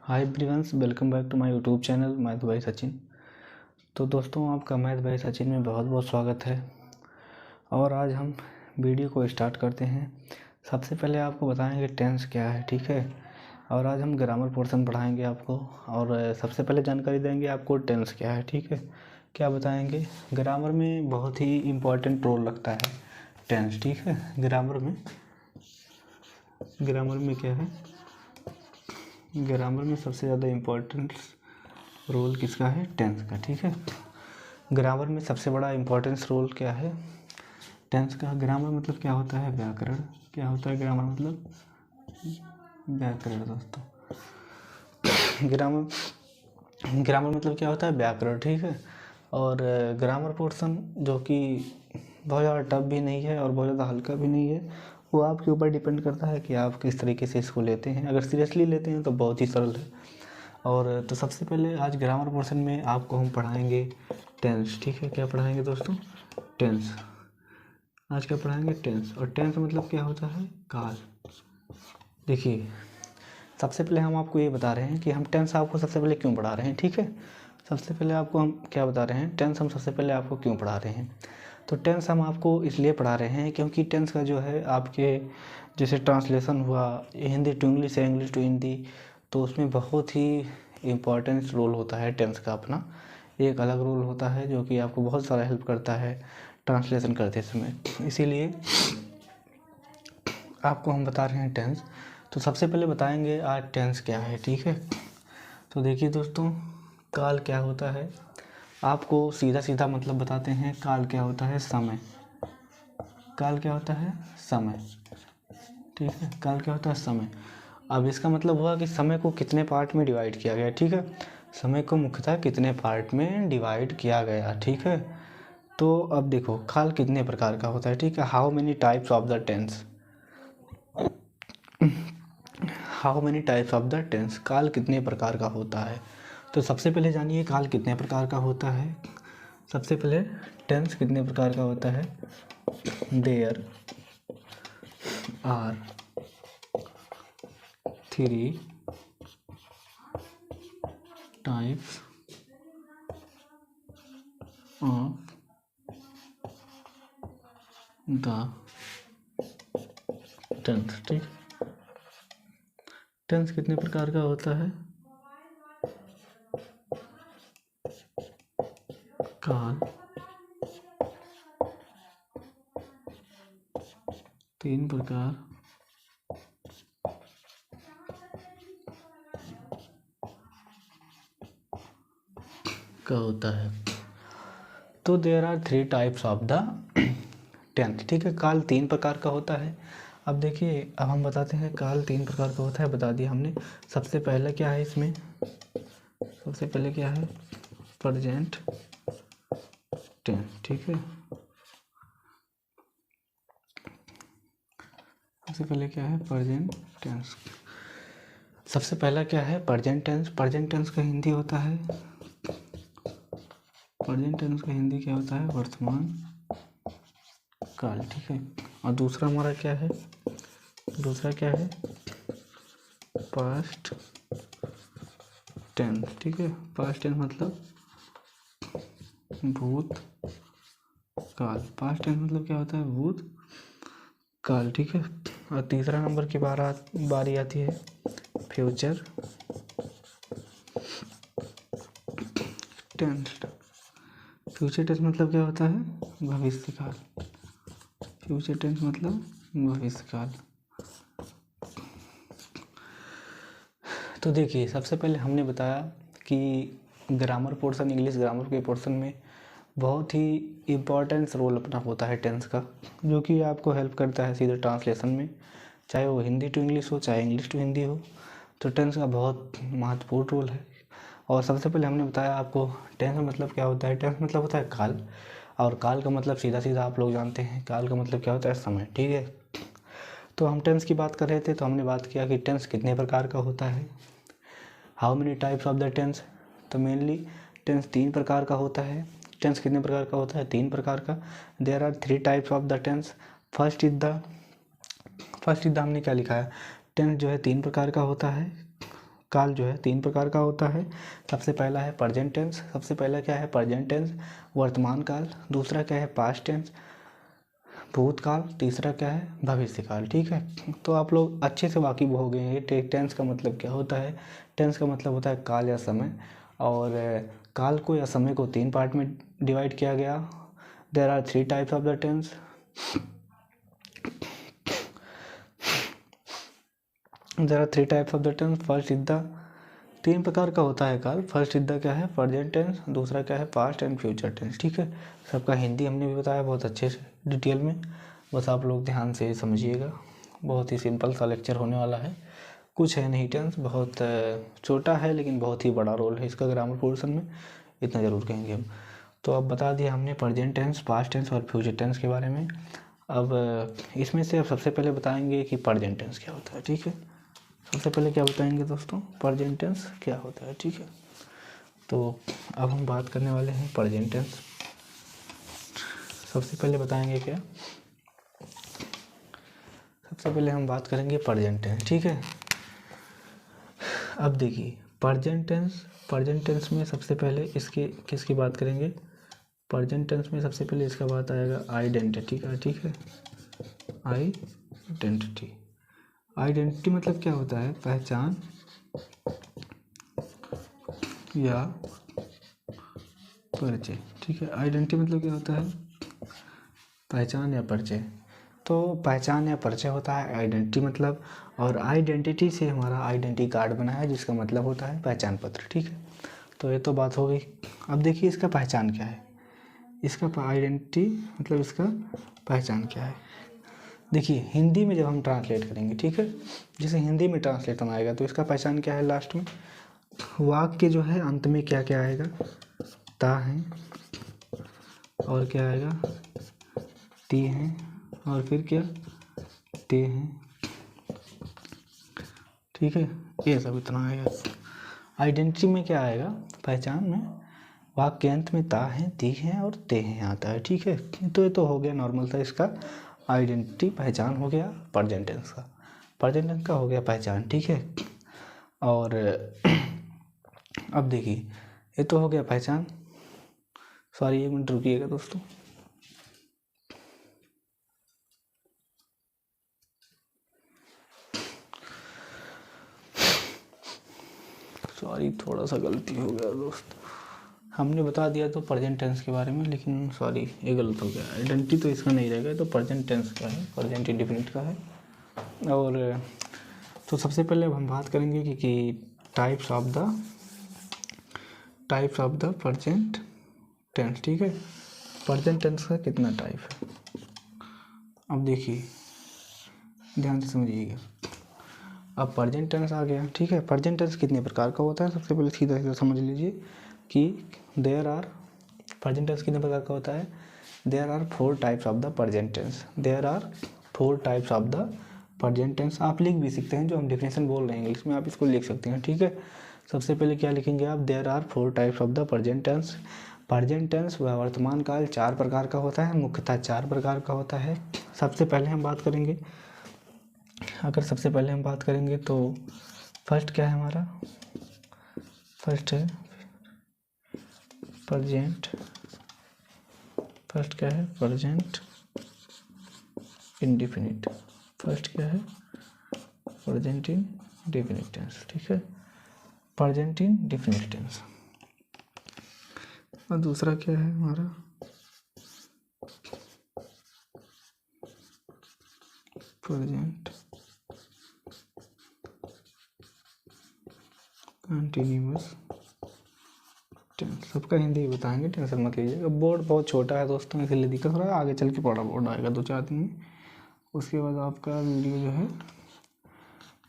Hi everyones, welcome back to my YouTube channel math by Sachin. तो दोस्तों, आपका math by Sachin में बहुत बहुत स्वागत है। और आज हम वीडियो को स्टार्ट करते हैं। सबसे पहले आपको बताएंगे टेंस क्या है, ठीक है। और आज हम ग्रामर पोर्शन पढ़ाएंगे आपको। और सबसे पहले जानकारी देंगे आपको टेंस क्या है, ठीक है। क्या बताएंगे, ग्रामर में बहुत ही इम्पोर्टेंट रोल रखता है टेंस, ठीक है। ग्रामर में क्या है, ग्रामर में सबसे ज़्यादा इम्पोर्टेंट रोल किसका है, टेंस का, ठीक है। ग्रामर में सबसे बड़ा इम्पोर्टेंस रोल क्या है, टेंस का। ग्रामर मतलब क्या होता है, व्याकरण। क्या होता है ग्रामर मतलब, व्याकरण दोस्तों। ग्रामर मतलब क्या होता है, व्याकरण, ठीक है। और ग्रामर पोर्शन जो कि बहुत ज़्यादा टफ भी नहीं है और बहुत ज़्यादा हल्का भी नहीं है, वो आपके ऊपर डिपेंड करता है कि आप किस तरीके से इसको लेते हैं। अगर सीरियसली लेते हैं तो बहुत ही सरल है। और तो सबसे पहले आज ग्रामर पोर्शन में आपको हम पढ़ाएंगे टेंस, ठीक है। क्या पढ़ाएंगे दोस्तों, टेंस। आज क्या पढ़ाएंगे, टेंस। और टेंस मतलब क्या होता है, काल। देखिए, सबसे पहले हम आपको ये बता रहे हैं कि हम टेंस आपको सबसे पहले क्यों पढ़ा रहे हैं, ठीक है। सबसे पहले आपको हम क्या बता रहे हैं, टेंस हम सबसे पहले आपको क्यों पढ़ा रहे हैं। तो टेंस हम आपको इसलिए पढ़ा रहे हैं क्योंकि टेंस का जो है आपके जैसे ट्रांसलेशन हुआ हिंदी टू इंग्लिश या इंग्लिश टू हिंदी, तो उसमें बहुत ही इम्पोर्टेंट रोल होता है टेंस का। अपना एक अलग रोल होता है जो कि आपको बहुत सारा हेल्प करता है ट्रांसलेशन करते समय। इसीलिए आपको हम बता रहे हैं टेंस। तो सबसे पहले बताएंगे आज टेंस क्या है, ठीक है। तो देखिए दोस्तों, काल क्या होता है, आपको सीधा सीधा मतलब बताते हैं। काल क्या होता है, समय। काल क्या होता है, समय, ठीक है। काल क्या होता है, समय। अब इसका मतलब हुआ कि समय को कितने पार्ट में डिवाइड किया गया, ठीक है। समय को मुख्यतः कितने पार्ट में डिवाइड किया गया, ठीक है। तो अब देखो, काल कितने प्रकार का होता है, ठीक है। How many types of the tense, how many types of the tense, काल कितने प्रकार का होता है। तो सबसे पहले जानिए काल कितने प्रकार का होता है। सबसे पहले टेंस कितने प्रकार का होता है, there are 3 types of the tense, ठीक। टेंस कितने प्रकार का होता है, काल 3 प्रकार का होता है। तो there are 3 types of the tense, ठीक है। काल 3 प्रकार का होता है। अब देखिए, अब हम बताते हैं काल 3 प्रकार का होता है, बता दिया हमने। सबसे पहला क्या है इसमें, सबसे पहले क्या है, प्रेजेंट टेंस, ठीक है। सबसे पहले क्या है, प्रेजेंट टेंस। सबसे पहला क्या है, प्रेजेंट टेंस। प्रेजेंट टेंस का हिंदी होता है, प्रेजेंट टेंस का हिंदी क्या होता है, वर्तमान काल, ठीक है। और दूसरा हमारा क्या है, दूसरा क्या है, पास्ट टेंस, ठीक है। पास्ट टेंस मतलब भूत काल। पास्ट टेंस मतलब क्या होता है, भूत काल, ठीक है। और तीसरा नंबर की बारी आती है फ्यूचर टेंस। फ्यूचर टेंस मतलब क्या होता है, भविष्य काल। फ्यूचर टेंस मतलब भविष्य काल। तो देखिए, सबसे पहले हमने बताया कि ग्रामर पोर्शन, इंग्लिश ग्रामर के पोर्शन में बहुत ही इम्पोर्टेंस रोल अपना होता है टेंस का, जो कि आपको हेल्प करता है सीधे ट्रांसलेशन में, चाहे वो हिंदी टू इंग्लिश हो चाहे इंग्लिश टू हिंदी हो। तो टेंस का बहुत महत्वपूर्ण रोल है। और सबसे पहले हमने बताया आपको टेंस मतलब क्या होता है। टेंस मतलब होता है काल, और काल का मतलब सीधा सीधा आप लोग जानते हैं, काल का मतलब क्या होता है, समय, ठीक है। तो हम टेंस की बात कर रहे थे, तो हमने बात किया कि टेंस कितने प्रकार का होता है, how many types of the tense. तो मेनली टेंस 3 प्रकार का होता है। टेंस कितने प्रकार का होता है, 3 प्रकार का। There are 3 types of the tense. First सीधा हमने क्या लिखा है, टेंस जो है 3 प्रकार का होता है, काल जो है 3 प्रकार का होता है। सबसे पहला है प्रेजेंट टेंस, सबसे पहला क्या है प्रेजेंट टेंस वर्तमान काल, दूसरा क्या है पास्ट टेंस भूतकाल, तीसरा क्या है भविष्यकाल। ठीक है, तो आप लोग अच्छे से वाकिफ हो गए हैं टेंस का मतलब क्या होता है। टेंस का मतलब होता है काल या समय, और काल को या समय को 3 पार्ट में डिवाइड किया गया। There are 3 types of the tense. There are 3 types of the tense. First is the 3 प्रकार का होता है काल। फर्स्ट इज द क्या है प्रेजेंट टेंस, दूसरा क्या है पास्ट एंड फ्यूचर टेंस। ठीक है, सबका हिंदी हमने भी बताया बहुत अच्छे से डिटेल में, बस आप लोग ध्यान से समझिएगा। बहुत ही सिंपल सा लेक्चर होने वाला है, कुछ है नहीं टेंस, बहुत छोटा है लेकिन बहुत ही बड़ा रोल है इसका ग्रामर पोर्शन में, इतना ज़रूर कहेंगे हम। तो अब बता दिया हमने प्रेजेंट टेंस, पास्ट टेंस और फ्यूचर टेंस के बारे में। अब इसमें से अब सबसे पहले बताएंगे कि प्रेजेंट टेंस क्या होता है। ठीक है, सबसे पहले क्या बताएंगे दोस्तों, प्रेजेंट टेंस क्या होता है। ठीक है, तो अब हम बात करने वाले हैं प्रेजेंट टेंस। सबसे पहले बताएंगे क्या, सबसे पहले हम बात करेंगे प्रेजेंट टेंस। ठीक है, अब देखिए प्रेजेंट टेंस में सबसे पहले इसके किसकी बात करेंगे, प्रेजेंट टेंस में सबसे पहले इसका बात आएगा आइडेंटिटी का। ठीक है, आइडेंटिटी, आइडेंटिटी मतलब क्या होता है, पहचान या परिचय। ठीक है, आइडेंटिटी मतलब क्या होता है, पहचान या परिचय। तो पहचान या परिचय होता है आइडेंटिटी मतलब, और आइडेंटिटी से हमारा आइडेंटिटी कार्ड बना है जिसका मतलब होता है पहचान पत्र। ठीक है, तो ये तो बात हो गई। अब देखिए इसका पहचान क्या है, इसका आइडेंटिटी मतलब इसका पहचान क्या है। देखिए हिंदी में जब हम ट्रांसलेट करेंगे, ठीक है, जैसे हिंदी में ट्रांसलेट आएगा तो इसका पहचान क्या है, लास्ट में वाक्य जो है अंत में क्या क्या आएगा, ता है और क्या आएगा, ती है और फिर क्या, ते हैं। ठीक है, ये सब इतना आएगा। आइडेंटिटी में क्या आएगा, पहचान में वाक्यांत में ता है, ती है और ते हैं आता है। ठीक है, तो ये तो हो गया नॉर्मल था इसका आइडेंटिटी, पहचान हो गया प्रेजेंट टेंस का, प्रेजेंट टेंस का हो गया पहचान। ठीक है, और अब देखिए ये तो हो गया पहचान, सॉरी 1 मिनट रुकिएगा दोस्तों। सॉरी थोड़ा सा गलती हो गया दोस्त, हमने बता दिया तो प्रेजेंट टेंस के बारे में, लेकिन सॉरी ये गलत हो गया। आइडेंटिटी तो इसका नहीं रहेगा, तो प्रेजेंट टेंस का है, प्रेजेंट इंडेफिनिट का है। और तो सबसे पहले अब हम बात करेंगे कि types of the present tense. ठीक है, प्रेजेंट टेंस का कितना टाइप है, अब देखिए ध्यान से समझिएगा। अब प्रेजेंट टेंस आ गया। ठीक है, प्रेजेंट टेंस कितने प्रकार का होता है, सबसे पहले सीधा सीधा समझ लीजिए कि देयर आर, प्रेजेंट टेंस कितने प्रकार का होता है, there are 4 types of the present tense, there are 4 types of the present tense. आप लिख भी सकते हैं, जो हम डेफिनेशन बोल रहे हैं इंग्लिश में आप इसको लिख सकते हैं। ठीक है, सबसे पहले क्या लिखेंगे आप, there are 4 types of the present tense. Present tense व वर्तमान काल 4 प्रकार का होता है, मुख्यतः 4 प्रकार का होता है। सबसे पहले हम बात करेंगे, अगर सबसे पहले हम बात करेंगे तो फर्स्ट क्या है हमारा, फर्स्ट है प्रेजेंट, फर्स्ट क्या है प्रेजेंट इंडेफिनिट, फर्स्ट क्या है प्रेजेंट इंडेफिनिट टेंस। ठीक है, प्रेजेंट इंडेफिनिट टेंस। और दूसरा क्या है हमारा प्रेजेंट कंटिन्यूअस टेंस। सबका हिंदी बताएंगे, टेंशन मत लीजिएगा, बोर्ड बहुत छोटा है दोस्तों इसलिए दिक्कत हो रहा है, आगे चल के बड़ा बोर्ड आएगा 2-4 दिन में, उसके बाद आपका वीडियो जो है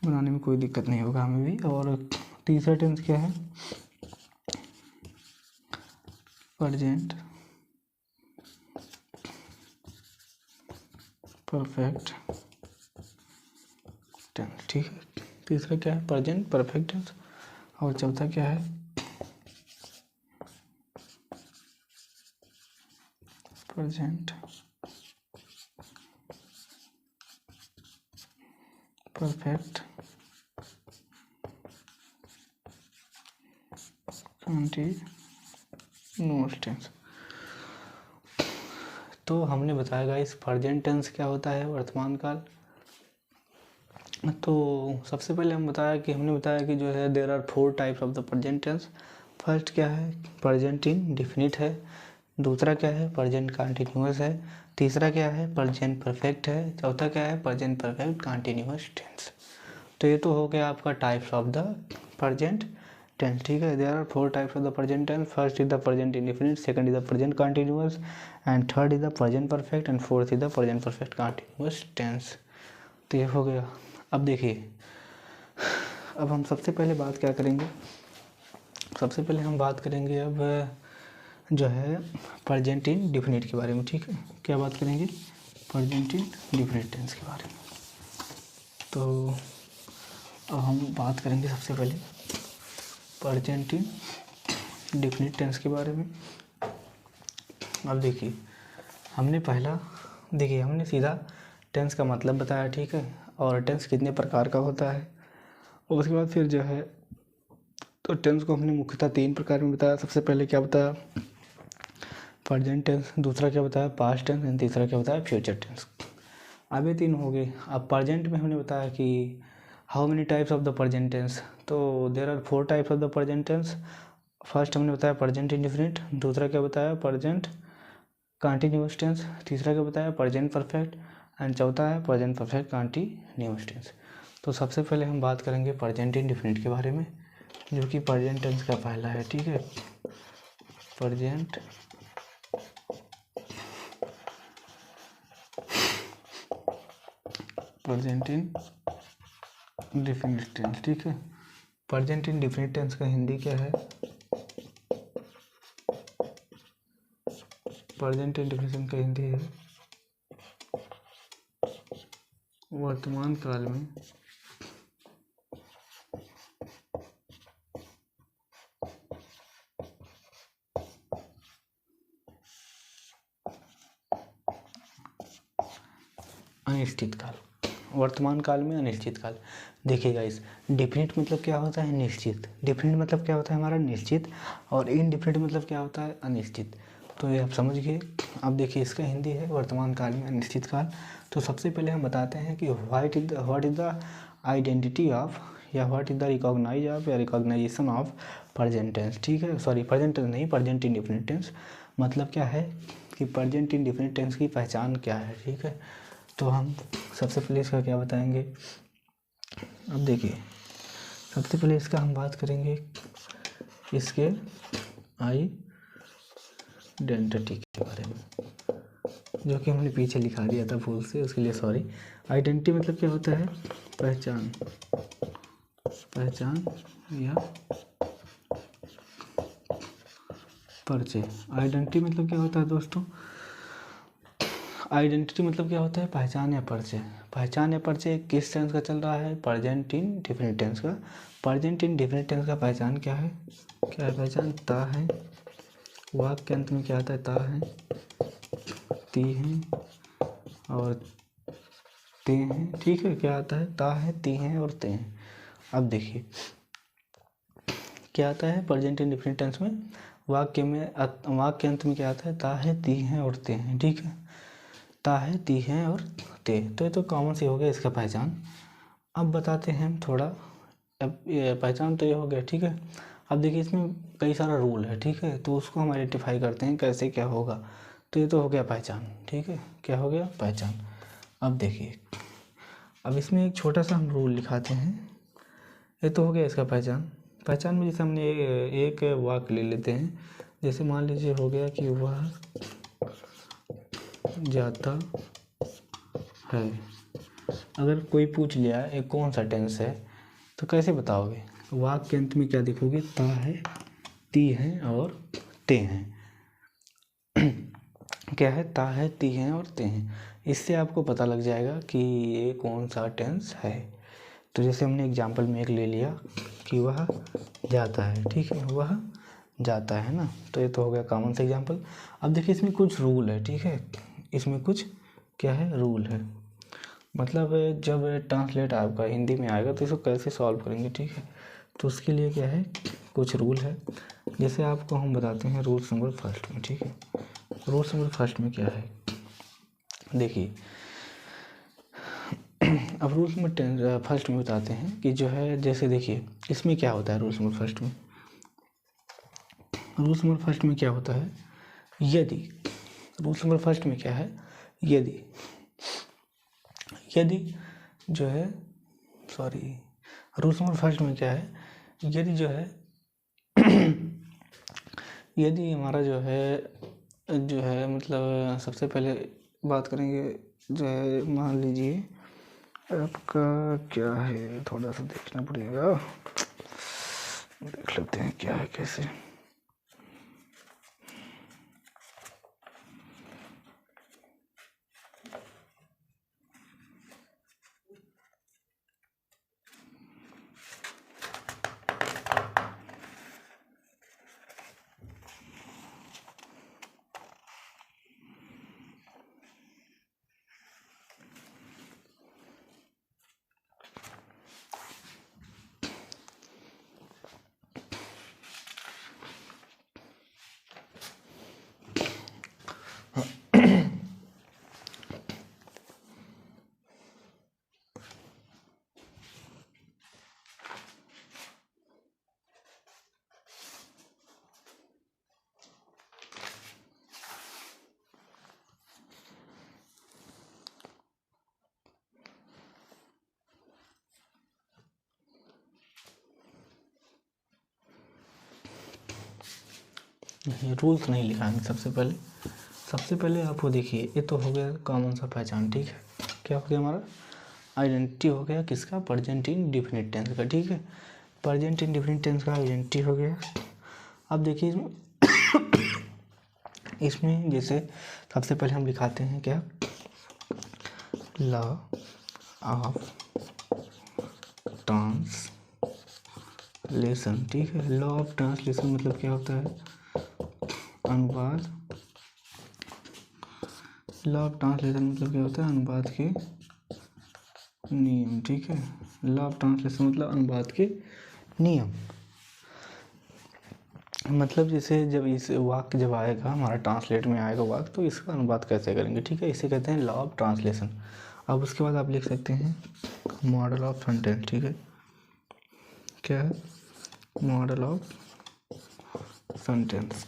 बनाने में कोई दिक्कत नहीं होगा हमें भी। और तीसरा टेंस क्या है, प्रेजेंट परफेक्ट टेंस। ठीक है, तीसरा क्या है प्रेजेंट परफेक्ट टेंस, और चौथा क्या है प्रेजेंट परफेक्ट कंटीन्यूअस टेंस। तो हमने बताया गाइस प्रेजेंट टेंस क्या होता है, वर्तमान काल। तो सबसे पहले हमने बताया कि जो है there are 4 types of the present tense. First क्या है, प्रेजेंट इंडेफिनिट है। दूसरा क्या है, प्रेजेंट कंटीन्यूअस है। तीसरा क्या है, प्रेजेंट परफेक्ट है। चौथा क्या है, प्रेजेंट परफेक्ट कंटीन्यूअस टेंस। तो ये तो हो गया आपका types of the present tense, ठीक है। There are 4 types of the present tense. First is the present indefinite, second is the present continuous, and third is the present perfect, and fourth is the present perfect continuous tense. तो ये हो गया। अब देखिए, अब हम सबसे पहले बात क्या करेंगे, सबसे पहले हम बात करेंगे अब जो है प्रेजेंट इंडेफिनिट के बारे में, ठीक है। क्या बात करेंगे, प्रेजेंट इंडेफिनिट टेंस के बारे में। तो अब हम बात करेंगे सबसे पहले प्रेजेंट इंडेफिनिट टेंस के बारे में। अब देखिए, हमने सीधा टेंस का मतलब बताया, ठीक है, और टेंस कितने प्रकार का होता है। और उसके बाद फिर जो है तो टेंस को हमने मुख्यतः 3 प्रकार में बताया। सबसे पहले क्या बताया, प्रेजेंट टेंस। दूसरा क्या बताया, पास्ट टेंस। एंड तीसरा क्या बताया, फ्यूचर टेंस। अब ये 3 हो गए। अब प्रेजेंट में हमने बताया कि how many types of the present tense. तो there are 4 types of the present tense. First हमने बताया प्रेजेंट इंडेफिनिट। दूसरा क्या बताया, प्रेजेंट कंटीन्यूअस टेंस। तीसरा क्या बताया, प्रेजेंट परफेक्ट, एंड चौथा है प्रेजेंट परफेक्ट कंटीन्यूअस टेंस। तो सबसे पहले हम बात करेंगे प्रेजेंट इंडेफिनिट के बारे में, जो कि प्रेजेंट टेंस का पहला है, ठीक है। प्रेजेंट इंडेफिनिट टेंस, ठीक है। प्रेजेंट इंडेफिनिट टेंस का हिंदी क्या है, प्रेजेंट इंडेफिनिट का हिंदी है वर्तमान काल में अनिश्चित काल। वर्तमान काल में अनिश्चित काल। देखिएगा, इस डिफिनिट मतलब क्या होता है, निश्चित। डिफिनिट मतलब क्या होता है हमारा, निश्चित। और इनडिफिनिट मतलब क्या होता है, अनिश्चित। तो ये आप समझ गए। अब देखिए, इसका हिंदी है वर्तमान काल में अनिश्चित काल। तो सबसे पहले हम बताते हैं कि what is the identity of, या what is the recognise of या रिकॉग्नाइजेशन ऑफ प्रेजेंट टेंस, ठीक है। सॉरी, प्रेजेंट टेंस नहीं, प्रेजेंट इंडेफिनिट टेंस। मतलब क्या है कि प्रेजेंट इंडेफिनिट टेंस की पहचान क्या है, ठीक है। तो हम सबसे पहले इसका क्या बताएंगे। अब देखिए, सबसे पहले इसका हम बात करेंगे इसके आइडेंटिटी के बारे में, जो कि हमने पीछे लिखा दिया था भूल से, उसके लिए सॉरी। आइडेंटिटी मतलब क्या होता है, पहचान या परिचय। आइडेंटिटी मतलब क्या होता है दोस्तों, आइडेंटिटी मतलब क्या होता है, पहचान या परिचय। पहचान या परिचय किस टेंस का चल रहा है, प्रेजेंट इंडेफिनिट टेंस का। प्रेजेंट इंडेफिनिट टेंस का पहचान क्या है, पहचान, ता है। वाक्य के अंत में क्या आता है, ता है, ती है और ते हैं, ठीक है। क्या आता है, ता है, ती हैं और ते हैं। अब देखिए क्या आता है प्रेजेंट इंडेफिनिट टेंस में, वाक्य के अंत में क्या आता है, ता है, ती हैं और ते हैं, ठीक है। ता है, ती हैं और ते। तो ये तो कॉमन सी हो गया इसका पहचान। अब बताते हैं हम थोड़ा। अब ये पहचान तो ये हो गया, ठीक है। अब देखिए, इसमें कई सारा रूल है, ठीक है। तो उसको हम आइडेंटिफाई करते हैं कैसे क्या होगा। तो ये तो हो गया पहचान, ठीक है। क्या हो गया, पहचान। अब देखिए, अब इसमें एक छोटा सा हम रूल लिखाते हैं। ये तो हो गया इसका पहचान। पहचान में जैसे हमने एक वाक्य ले लेते हैं। जैसे मान लीजिए हो गया कि वह जाता है। अगर कोई पूछ लिया ये कौन सा टेंस है, तो कैसे बताओगे, वाक्य के अंत में क्या लिखोगे, ता है, ती है और ते हैं। क्या है, ता है, ती हैं और ते हैं। इससे आपको पता लग जाएगा कि ये कौन सा टेंस है। तो जैसे हमने एग्जाम्पल में एक ले लिया कि वह जाता है, ठीक है, वह जाता है ना। तो ये तो हो गया कॉमन सा एग्जाम्पल। अब देखिए, इसमें कुछ रूल है, ठीक है। इसमें कुछ क्या है, रूल है। मतलब जब ट्रांसलेट आपका हिंदी में आएगा तो इसको कैसे सॉल्व करेंगे, ठीक है। तो उसके लिए क्या है, कुछ रूल है। जैसे आपको हम बताते हैं रूल्स नंबर फर्स्ट में, ठीक है। रूल्स नंबर फर्स्ट में क्या है, देखिए अब रूल्स नंबर फर्स्ट में बताते हैं कि जो है, जैसे देखिए इसमें क्या होता है रूल्स नंबर फर्स्ट में। रूल्स नंबर फर्स्ट में क्या होता है, यदि रूल्स नंबर फर्स्ट में क्या है, यदि यदि जो है, सॉरी, रूल्स नंबर फर्स्ट में क्या है, यदि जो है यदि हमारा जो है मतलब सबसे पहले बात करेंगे जो है, मान लीजिए आपका क्या है, थोड़ा सा देखना पड़ेगा, देख लेते हैं क्या है कैसे। नहीं, रूल्स नहीं लिखा है। सबसे पहले आपको देखिए, ये तो हो गया कॉमन सा पहचान, ठीक है। क्या हो गया हमारा, आइडेंटिटी हो गया किसका, प्रेजेंट इंडेफिनिट टेंस का, ठीक है। प्रेजेंट इंडेफिनिट टेंस का आइडेंटिटी हो गया। अब देखिए इसमें जैसे सबसे पहले हम लिखाते हैं क्या, लॉ ऑफ ट्रांसलेशन, ठीक है। लॉ ऑफ ट्रांसलेशन मतलब क्या होता है, अनुवाद। लॉ ऑफ ट्रांसलेशन मतलब क्या होता है, अनुवाद के नियम, ठीक है। लॉ ऑफ ट्रांसलेशन मतलब अनुवाद के नियम। मतलब जैसे जब इस वाक्य जब आएगा हमारा ट्रांसलेट में आएगा वाक्य, तो इसका अनुवाद कैसे करेंगे, ठीक है। इसे कहते हैं लॉ ऑफ ट्रांसलेशन। अब उसके बाद आप लिख सकते हैं मॉडल ऑफ सेंटेंस, ठीक है। क्या है, model of sentence.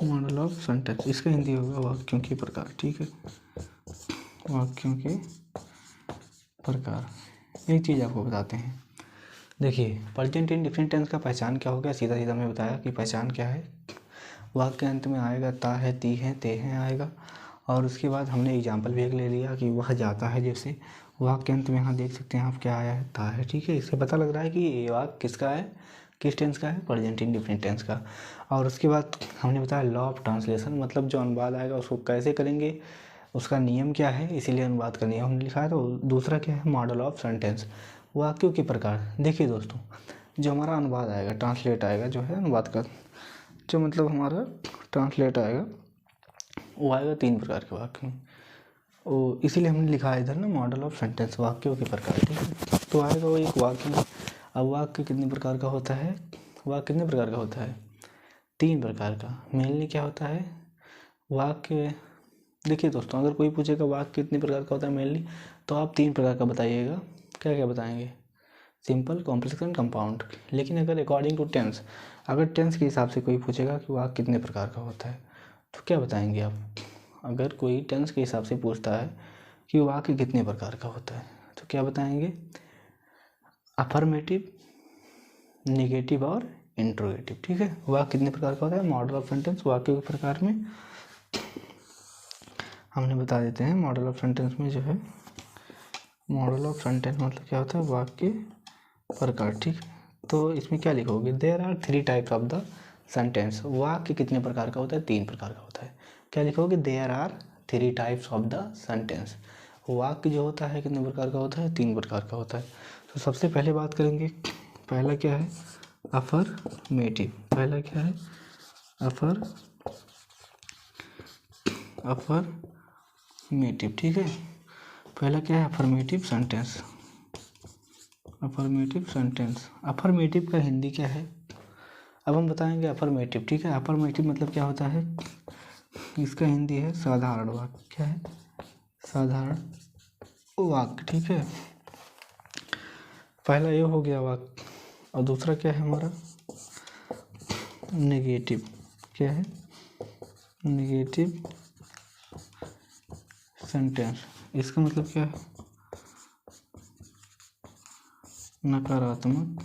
Model of sentence इसका हिंदी होगा वाक्यों के प्रकार, ठीक है। वाक्यों के प्रकार। एक चीज़ आपको बताते हैं, देखिए प्रेजेंट इंडेफिनिट टेंस का पहचान क्या हो गया, सीधा सीधा मैं बताया कि पहचान क्या है। वाक्य के अंत में आएगा ता है, ती है, ते हैं आएगा। और उसके बाद हमने एग्जाम्पल भी एक ले लिया कि वह जाता है, जैसे वाक्य के अंत में यहाँ देख सकते हैं आप क्या आया है, ता है, ठीक है। इससे पता लग रहा है कि ये वाक्य किसका है, किस टेंस का है, प्रेजेंट इंडेफिनिट टेंस का। और उसके बाद हमने बताया लॉ ऑफ ट्रांसलेशन, मतलब जो अनुवाद आएगा उसको कैसे करेंगे, उसका नियम क्या है, इसीलिए अनुवाद का नियम हमने लिखा है। तो दूसरा क्या है, मॉडल ऑफ सेंटेंस, वाक्यों के प्रकार। देखिए दोस्तों, जो हमारा अनुवाद आएगा, ट्रांसलेट आएगा जो है अनुवाद का, जो मतलब हमारा ट्रांसलेट आएगा, वो आएगा 3 प्रकार के वाक्य में। वो इसीलिए हमने लिखा है इधर ना मॉडल ऑफ सेंटेंस, वाक्यों के प्रकार, ठीक है। तो आएगा वो एक वाक्य में। अब वाक्य कितने प्रकार का होता है, वाक्य कितने प्रकार का होता है, 3 प्रकार का। मेनली क्या होता है वाक्य, देखिए दोस्तों, अगर कोई पूछेगा वाक्य कितने प्रकार का होता है मेनली, तो आप 3 प्रकार का बताइएगा। क्या क्या बताएंगे, सिंपल, कॉम्प्लेक्स एंड कंपाउंड। लेकिन अगर अकॉर्डिंग टू टेंस, अगर टेंस के हिसाब से कोई पूछेगा कि वाक्य कितने प्रकार का होता है, तो क्या बताएंगे आप। अगर कोई टेंस के हिसाब से पूछता है कि वाक्य कितने प्रकार का होता है, तो क्या बताएंगे, अफर्मेटिव, नेगेटिव और इंट्रोगेटिव, ठीक है। वाक्य कितने प्रकार का होता है, मॉडल ऑफ सेंटेंस वाक्यों के प्रकार में हमने बता देते हैं। मॉडल ऑफ सेंटेंस में जो है, मॉडल ऑफ सेंटेंस मतलब क्या होता है, वाक्य प्रकार, ठीक। तो इसमें क्या लिखोगे, there are 3 types of the sentence. वाक्य कितने प्रकार का होता है, 3 प्रकार का होता है। क्या लिखोगे, there are 3 types of the sentence. वाक्य जो होता है कितने प्रकार का होता है, 3 प्रकार का होता है। तो सबसे पहले बात करेंगे, पहला क्या है, अफर्मेटिव। पहला क्या है, अफर्मेटिव, अफर्मेटिव, ठीक है। पहला क्या है, affirmative sentence. Affirmative sentence, affirmative का हिंदी क्या है, अब हम बताएंगे अफर्मेटिव, ठीक है। अफर्मेटिव मतलब क्या होता है, इसका हिंदी है साधारण वाक्य। क्या है, साधारण वाक्य, ठीक है। पहला ये हो गया वाक्य, और दूसरा क्या है हमारा, नेगेटिव। क्या है, नेगेटिव सेंटेंस। इसका मतलब क्या है, नकारात्मक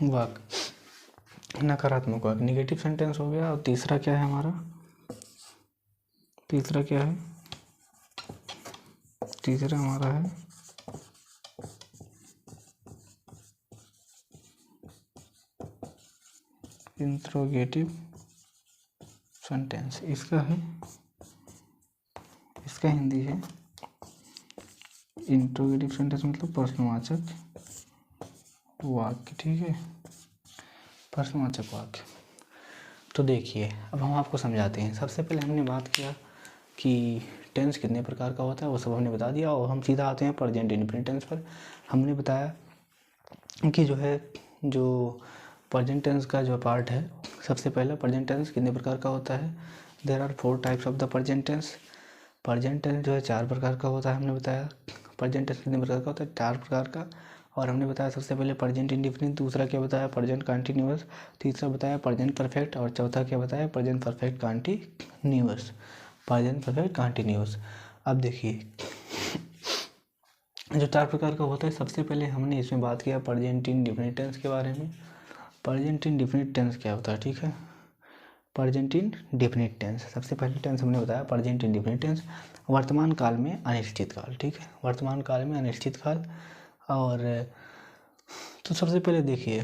वाक्य। नकारात्मक वाक्य निगेटिव सेंटेंस हो गया। और तीसरा क्या है हमारा, तीसरा क्या है, तीसरा हमारा है इंट्रोगेटिव सेंटेंस। इसका है, इसका हिंदी है इंट्रोगेटिव सेंटेंस मतलब प्रश्नवाचक वाक्य, ठीक है, प्रश्नवाचक वाक्य। तो देखिए अब हम आपको समझाते हैं। सबसे पहले हमने बात किया कि टेंस कितने प्रकार का होता है, वो सब हमने बता दिया। और हम सीधा आते हैं प्रेजेंट इंडेफिनिट टेंस पर। हमने बताया कि जो है, जो प्रेजेंट टेंस का जो पार्ट है, सबसे पहला प्रेजेंट टेंस कितने प्रकार का होता है, there are 4 types of the present tense. Present tense जो है 4 प्रकार का होता है। हमने बताया प्रेजेंट टेंस कितने प्रकार का होता है, 4 प्रकार का। और हमने बताया सबसे पहले प्रेजेंट इंडेफिनिट, दूसरा क्या बताया प्रेजेंट कंटिन्यूअस, तीसरा बताया प्रेजेंट परफेक्ट, और चौथा क्या बताया present perfect continuous. Present perfect continuous. अब देखिए जो 4 प्रकार का होता है, सबसे पहले हमने इसमें बात किया प्रेजेंट इंडेफिनिट टेंस के बारे में। प्रेजेंट इंडेफिनिट टेंस क्या होता है, ठीक है। प्रेजेंट इंडेफिनिट टेंस, सबसे पहले टेंस हमने बताया प्रेजेंट इंडेफिनिट टेंस, वर्तमान काल में अनिश्चित काल, ठीक है, वर्तमान काल में अनिश्चित काल। और तो सबसे पहले देखिए,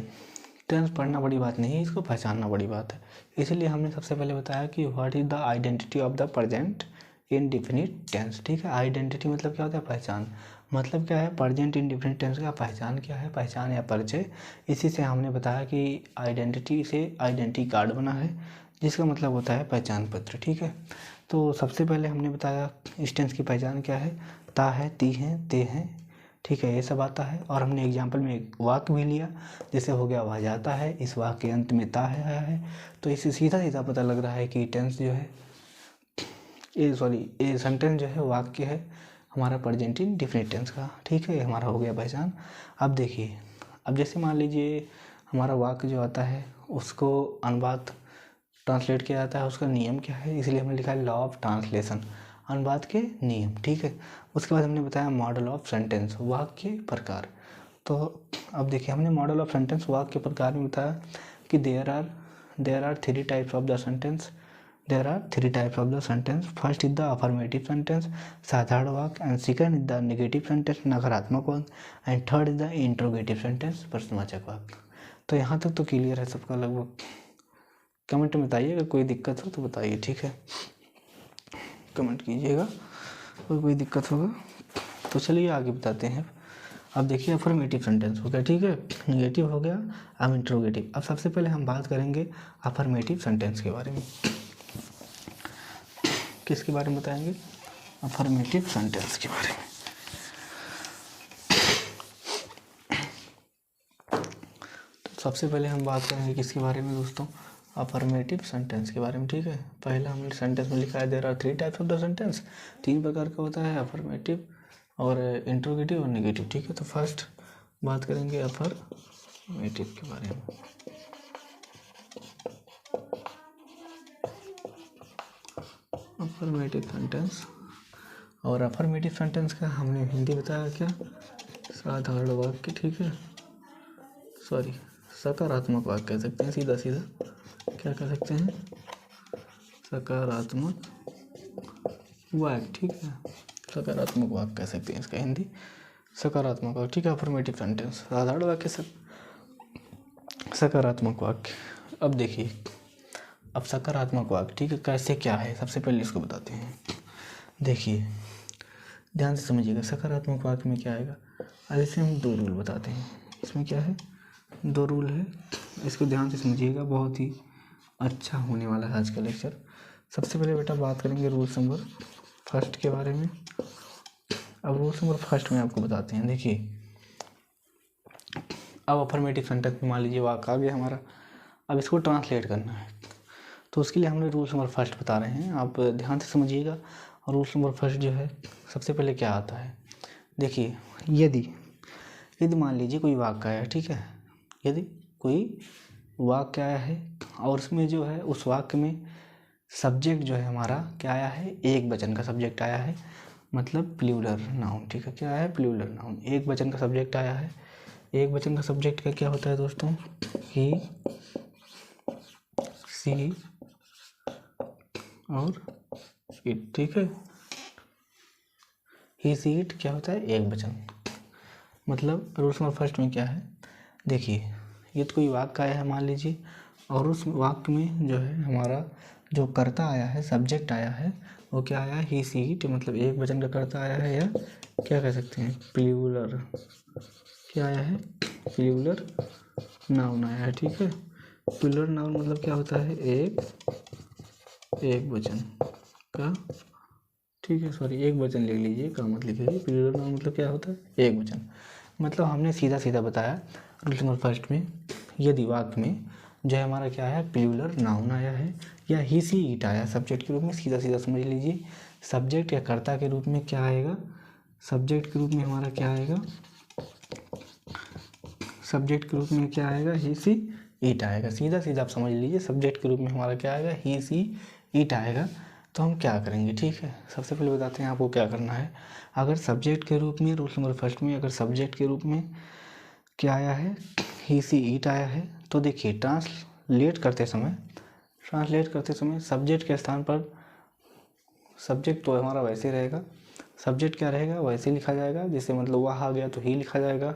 टेंस पढ़ना बड़ी बात नहीं है, इसको पहचानना बड़ी बात है। इसलिए हमने सबसे पहले बताया कि what is the identity of the present indefinite tense, ठीक है। आइडेंटिटी मतलब क्या होता है, पहचान। मतलब क्या है, प्रेजेंट इंडेफिनिट टेंस का पहचान क्या है, पहचान या परिचय। इसी से हमने बताया कि आइडेंटिटी से आइडेंटिटी कार्ड बना है, जिसका मतलब होता है पहचान पत्र, ठीक है। तो सबसे पहले हमने बताया इस टेंस की पहचान क्या है, ता है, ती हैं, ते हैं, ठीक है, ये सब आता है। और हमने एग्जाम्पल में एक वाक्य भी लिया, जैसे हो गया वह जाता है, इस वाक्य के अंत में ता है आया है। तो इससे सीधा सीधा पता लग रहा है कि टेंस जो है, ये सेंटेंस जो है वाक्य है हमारा प्रेजेंट इंडेफिनिट टेंस का, ठीक है, हमारा हो गया पहचान। अब देखिए, अब जैसे मान लीजिए हमारा वाक्य जो आता है उसको अनुवाद ट्रांसलेट किया जाता है, उसका नियम क्या है, इसलिए हमने लिखा है लॉ ऑफ ट्रांसलेशन, अनुवाद के नियम, ठीक है। उसके बाद हमने बताया मॉडल ऑफ सेंटेंस, वाक्य प्रकार। तो अब देखिए हमने मॉडल ऑफ सेंटेंस वाक्य प्रकार में बताया कि there are 3 types of the sentence, there are 3 types of the sentence. First is the affirmative sentence, साधारण वाक्य, and second is the negative sentence, नकारात्मक वाक्य, and third is the interrogative sentence, प्रश्नवाचक वाक्य। तो यहाँ तक तो क्लियर है सबका लगभग। कमेंट में बताइएगा, कोई दिक्कत हो तो बताइए, ठीक है, कमेंट कीजिएगा कोई दिक्कत होगा तो। चलिए आगे बताते हैं। अब देखिए अफर्मेटिव सेंटेंस हो गया, ठीक है, नेगेटिव हो गया, अब इंट्रोगेटिव। अब सबसे पहले हम बात करेंगे अफर्मेटिव सेंटेंस के बारे में। किसके बारे में बताएंगे, अफर्मेटिव सेंटेंस के बारे में। तो सबसे पहले हम बात करेंगे किसके बारे में दोस्तों, अफर्मेटिव सेंटेंस के बारे में, ठीक है। पहला हमने सेंटेंस में लिखा है there are 3 types of the sentence, 3 प्रकार का होता है, अफर्मेटिव और इंट्रोगेटिव और नेगेटिव, ठीक है। तो फर्स्ट बात करेंगे अफर्मेटिव के बारे में। अफर्मेटिव सेंटेंस, और अफर्मेटिव सेंटेंस का हमने हिंदी बताया क्या, साधारण वाक्य, ठीक है, सॉरी सकारात्मक वाक्य कह सकते हैं, सीधा सीधा क्या कह सकते हैं, सकारात्मक वाक्य, ठीक है, सकारात्मक वाक्य कह सकते हैं इसका हिंदी, सकारात्मक वाक्य, ठीक है। अफर्मेटिव सेंटेंस साधारण वाक्य, सकारात्मक वाक्य। अब देखिए, अब सकारात्मक वाक्य, ठीक है, कैसे क्या है, सबसे पहले इसको बताते हैं। देखिए ध्यान से समझिएगा, सकारात्मक वाक्य में क्या आएगा। अब इसे हम 2 रूल बताते हैं, इसमें क्या है, 2 रूल है, इसको ध्यान से समझिएगा, बहुत ही अच्छा होने वाला है आज का लेक्चर। सबसे पहले बेटा बात करेंगे रूल्स नंबर फर्स्ट के बारे में। अब रूल्स नंबर फर्स्ट में आपको बताते हैं। देखिए, अब अफर्मेटिव सेंटेंस में मान लीजिए वाक्य आ गया हमारा, अब इसको ट्रांसलेट करना है, तो उसके लिए हमने रूल्स नंबर फर्स्ट बता रहे हैं, आप ध्यान से समझिएगा। और रूल्स नंबर फर्स्ट जो है, सबसे पहले क्या आता है, देखिए, यदि मान लीजिए कोई वाक्य आया, ठीक है, यदि कोई वाक्य आया है और उसमें जो है उस वाक्य में सब्जेक्ट जो है हमारा क्या आया है, एक वचन का सब्जेक्ट आया है, मतलब प्लूरल नाउन, ठीक है, क्या है, प्लूरल नाउन, एक वचन का सब्जेक्ट आया है। एक वचन का सब्जेक्ट का क्या होता है दोस्तों, ही, सी और इट, ठीक है। ही, सी, इट क्या होता है, एक वचन। मतलब रूल्स नंबर फर्स्ट में क्या है, देखिए, ये तो कोई वाक्य आया है मान लीजिए, और उस वाक्य में जो है हमारा जो कर्ता आया है, सब्जेक्ट आया है, वो क्या आया है, ही, सी, इट, मतलब एक वचन का कर्ता आया है, या क्या कह सकते हैं, प्लूरल, क्या आया है, प्लूरल नाउन आया है, ठीक है। प्लूरल नाउन मतलब क्या होता है, एक वचन का, ठीक है, सॉरी, एक वचन लिख लीजिए, का मत लिखिए। प्लूरल नाउन मतलब क्या होता है, एक वचन। मतलब हमने सीधा सीधा बताया रूल नंबर फर्स्ट में, यदि वाक्य में जो है हमारा क्या है, प्लूरल नाउन आया है या ही, सी, इट आया सब्जेक्ट के रूप में, सीधा सीधा समझ लीजिए, सब्जेक्ट या कर्ता के रूप में क्या आएगा, सब्जेक्ट के रूप में हमारा क्या आएगा, सब्जेक्ट के रूप में क्या आएगा, ही, सी, इट आएगा। सीधा सीधा आप समझ लीजिए, सब्जेक्ट के रूप में हमारा क्या आएगा, ही, सी, इट आएगा। तो हम क्या करेंगे, ठीक है, सबसे पहले बताते हैं आपको क्या करना है। अगर सब्जेक्ट के रूप में रूल नंबर फर्स्ट में अगर सब्जेक्ट के रूप में क्या आया है, ही, सी, इट आया है, तो देखिए ट्रांसलेट करते समय सब्जेक्ट के स्थान पर, सब्जेक्ट तो हमारा वैसे रहेगा, सब्जेक्ट क्या रहेगा, वैसे लिखा जाएगा, जैसे मतलब वह आ गया तो ही लिखा जाएगा,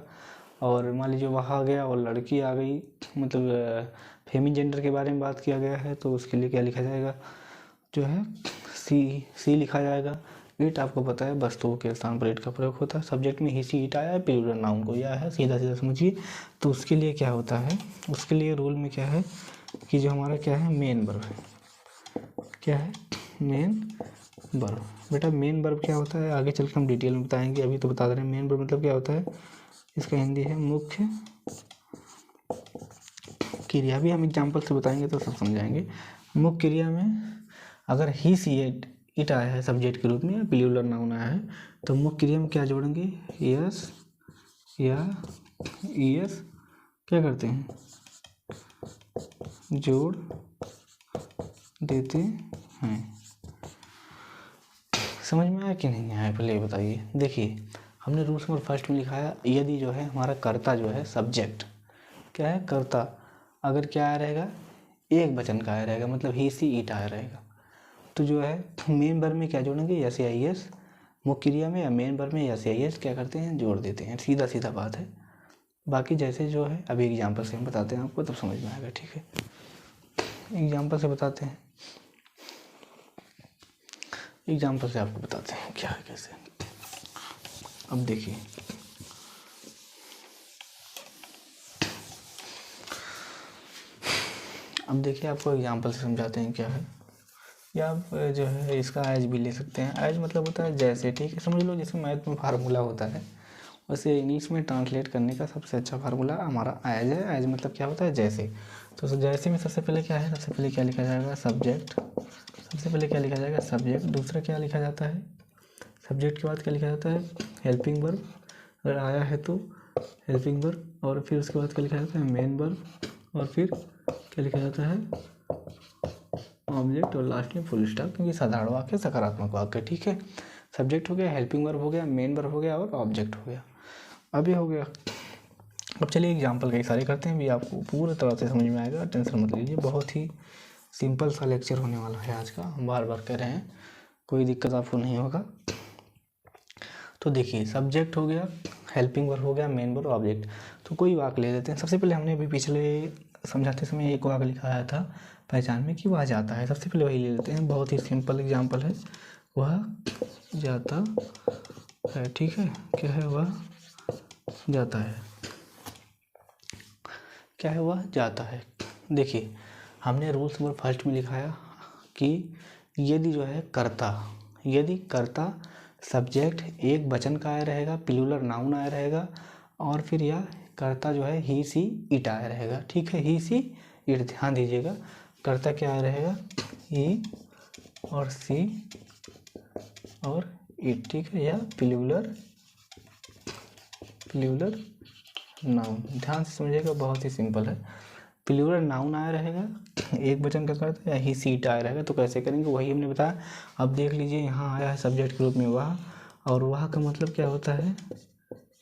और मान लीजिए वह आ गया और लड़की आ गई, मतलब फेमिन जेंडर के बारे में बात किया गया है, तो उसके लिए क्या लिखा जाएगा, जो है सी लिखा जाएगा। इट आपको पता है वस्तुओं के स्थान पर इट का प्रयोग होता है, सब्जेक्ट में ही, सी, इट आया है, प्लूरल नाउन को यह है, सीधा सीधा समझिए। तो उसके लिए क्या होता है, उसके लिए रूल में क्या है कि जो हमारा क्या है, मेन वर्ब है, क्या है, मेन वर्ब। बेटा मेन वर्ब क्या होता है, आगे चल के हम डिटेल में बताएंगे, अभी तो बता दे रहे हैं। मेन वर्ब मतलब क्या होता है, इसका हिंदी है मुख्य क्रिया, भी हम एग्जाम्पल से बताएंगे तो सब समझाएंगे। मुख्य क्रिया में अगर ही, सी, इट आया है सब्जेक्ट के रूप में या प्लूरल नाउन आया है, तो मुख्य क्रिया में क्या जोड़ेंगे, यस या ईएस क्या करते हैं, जोड़ देते हैं। समझ में आया कि नहीं आया, पहले बताइए। देखिए, हमने रूल्स नंबर फर्स्ट में लिखा है, यदि जो है हमारा कर्ता जो है, सब्जेक्ट क्या है, कर्ता अगर क्या आया रहेगा, एक वचन का आया रहेगा, मतलब ही, सी, इट आया रहेगा, तो जो है मेन वर्ब में क्या जोड़ेंगे, यस या ईएस, मुख्य क्रिया में या मेन वर्ब में यस या ईएस क्या करते हैं, जोड़ देते हैं। सीधा सीधा बात है, बाकी जैसे जो है अभी एग्जाम्पल से हम बताते हैं आपको, तब समझ में आएगा, ठीक है। एग्जाम्पल से बताते हैं, एग्जाम्पल से आपको बताते हैं क्या है कैसे। अब देखिए, आपको एग्जाम्पल से समझाते हैं क्या है, या आप जो है इसका एज भी ले सकते हैं। एज मतलब होता है जैसे, ठीक है, समझ लो जैसे मैथ में फार्मूला होता है, वैसे इंग्लिश में ट्रांसलेट करने का सबसे अच्छा फार्मूला हमारा एज है। एज मतलब क्या होता है, जैसे। तो जैसे में सबसे पहले क्या है, सबसे पहले क्या लिखा जाएगा, सब्जेक्ट, सबसे पहले क्या लिखा जाएगा, सब्जेक्ट। दूसरा क्या लिखा जाता है, सब्जेक्ट के बाद क्या लिखा जाता है, हेल्पिंग वर्ब, अगर आया है तो हेल्पिंग वर्ब, और फिर उसके बाद क्या लिखा जाता है, मेन वर्ब, और फिर क्या लिखा जाता है, ऑब्जेक्ट, और लास्ट में फुल स्टॉप, क्योंकि साधारण वाक्य सकारात्मक वाक्य, ठीक है। सब्जेक्ट हो गया, हेल्पिंग वर्ब हो गया, मेन वर्ब हो गया, और ऑब्जेक्ट हो गया। अब ये हो गया। अब चलिए एग्जाम्पल कई सारे करते हैं, भी आपको पूरी तरह से समझ में आएगा, टेंशन मत लीजिए। बहुत ही सिंपल सा लेक्चर होने वाला है आज का, हम बार बार कह रहे हैं, कोई दिक्कत आपको नहीं होगा। तो देखिए, सब्जेक्ट हो गया, हेल्पिंग वर्ब हो गया, मेन वर्ब, ऑब्जेक्ट। तो कोई वाक्य ले लेते हैं। सबसे पहले हमने अभी पिछले समझाते समय एक वाक्य लिखा आया था पहचान में कि वह जाता है, सबसे पहले वही ले लेते हैं। बहुत ही सिंपल एग्जाम्पल है, वह जाता है, ठीक है, क्या है, वह जाता है, क्या है, वह जाता है। देखिए, हमने रूल्स नंबर फर्स्ट में लिखाया कि यदि जो है कर्ता, यदि कर्ता सब्जेक्ट एक वचन का आया रहेगा, प्लूरल नाउन आया रहेगा, और फिर यह कर्ता जो है ही सी इट आया रहेगा। ठीक है, ही सी इट, ध्यान दीजिएगा, कर्ता क्या आया रहेगा, ही और सी और इट। ठीक है, यह प्लूरल नाउन, ध्यान से समझिएगा, बहुत ही सिंपल है। प्लूरल नाउन आया रहेगा, एक वचन का कर्ता, या ही सीट आया रहेगा। तो कैसे करेंगे वही हमने बताया। अब देख लीजिए, यहाँ आया है सब्जेक्ट के रूप में वह, और वह का मतलब क्या होता है,